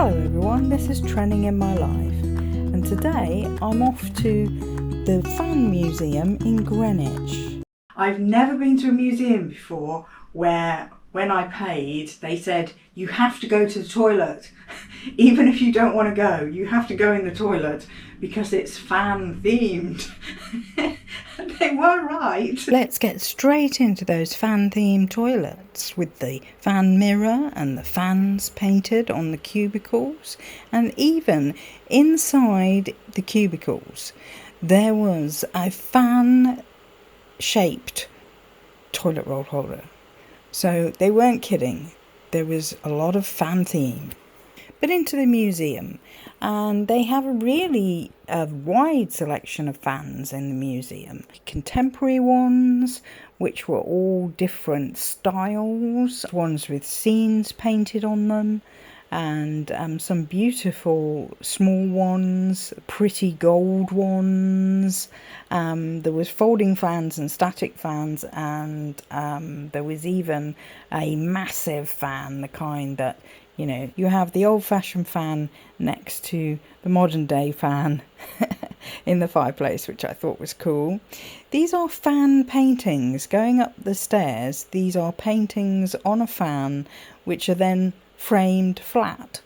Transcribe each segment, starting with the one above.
Hello everyone, this is Trending in My Life, and today I'm off to the Fan Museum in Greenwich. I've never been to a museum before where when I paid they said you have to go to the toilet. Even if you don't want to go, you have to go in the toilet because it's fan themed. They were right. Let's get straight into those fan themed toilets with the fan mirror and the fans painted on the cubicles, and even inside the cubicles there was a fan shaped toilet roll holder. So they weren't kidding, there was a lot of fan theme. But into the museum, and they have a really wide selection of fans in the museum. Contemporary ones, which were all different styles, ones with scenes painted on them, and some beautiful small ones, pretty gold ones. There was folding fans and static fans, and there was even a massive fan, the kind that, you know, you have the old-fashioned fan next to the modern-day fan in the fireplace, which I thought was cool. These are fan paintings going up the stairs. These are paintings on a fan, which are then framed flat,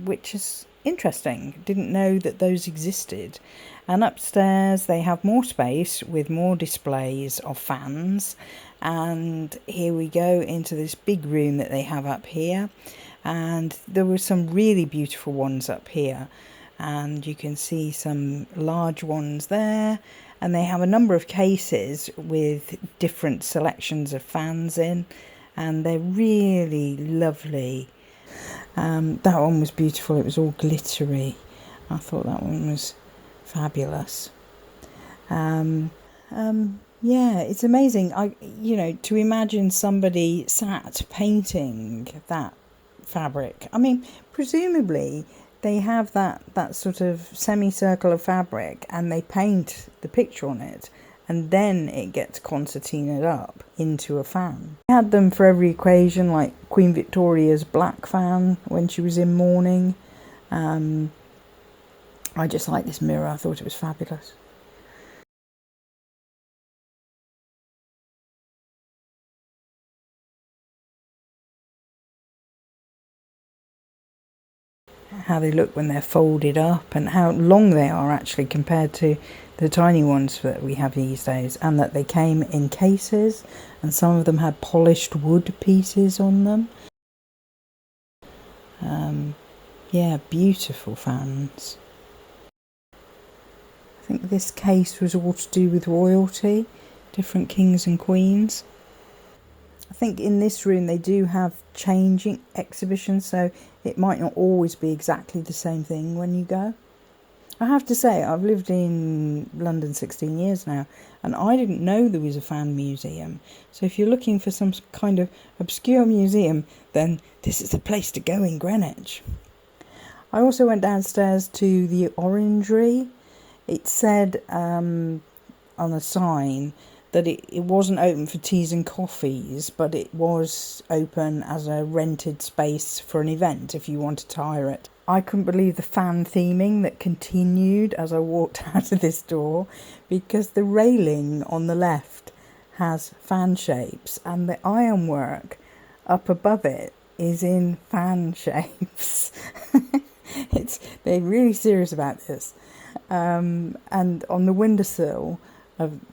which is interesting. Didn't know that those existed. And upstairs they have more space with more displays of fans, and here we go into this big room that they have up here, and there were some really beautiful ones up here, and you can see some large ones there, and they have a number of cases with different selections of fans in, and they're really lovely. That one was beautiful. It was all glittery. I thought that one was fabulous. Yeah, it's amazing. To imagine somebody sat painting that fabric. I mean, presumably they have that sort of semicircle of fabric and they paint the picture on it, and then it gets concertinaed up into a fan. They had them for every occasion, like Queen Victoria's black fan when she was in mourning. I just like this mirror. I thought it was fabulous. How they look when they're folded up, and how long they are actually compared to the tiny ones that we have these days, and that they came in cases, and some of them had polished wood pieces on them. Yeah, beautiful fans. I think this case was all to do with royalty, different kings and queens. I think in this room they do have changing exhibitions, so it might not always be exactly the same thing when you go. I have to say, I've lived in London 16 years now, and I didn't know there was a fan museum. So if you're looking for some kind of obscure museum, then this is the place to go in Greenwich. I also went downstairs to the orangery. It said on a sign that it wasn't open for teas and coffees, but it was open as a rented space for an event if you wanted to hire it. I couldn't believe the fan theming that continued as I walked out of this door, because the railing on the left has fan shapes and the ironwork up above it is in fan shapes. They're really serious about this. And on the windowsill,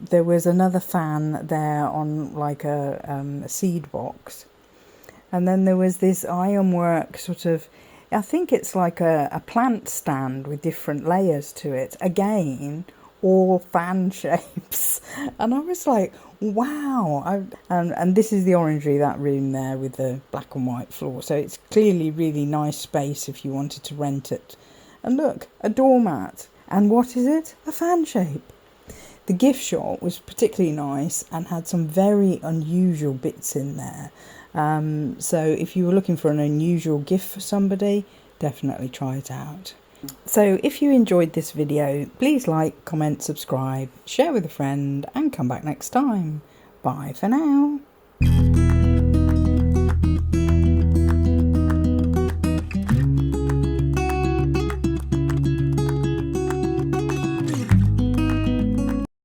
there was another fan there on like a seed box, and then there was this ironwork sort of, I think it's like a plant stand with different layers to it, again all fan shapes, and I was like, wow. And this is the orangery, that room there with the black and white floor, so it's clearly really nice space if you wanted to rent it. And look, a doormat, and what is it? A fan shape. The gift shop was particularly nice and had some very unusual bits in there. So if you were looking for an unusual gift for somebody, definitely try it out. So if you enjoyed this video, please like, comment, subscribe, share with a friend, and come back next time. Bye for now.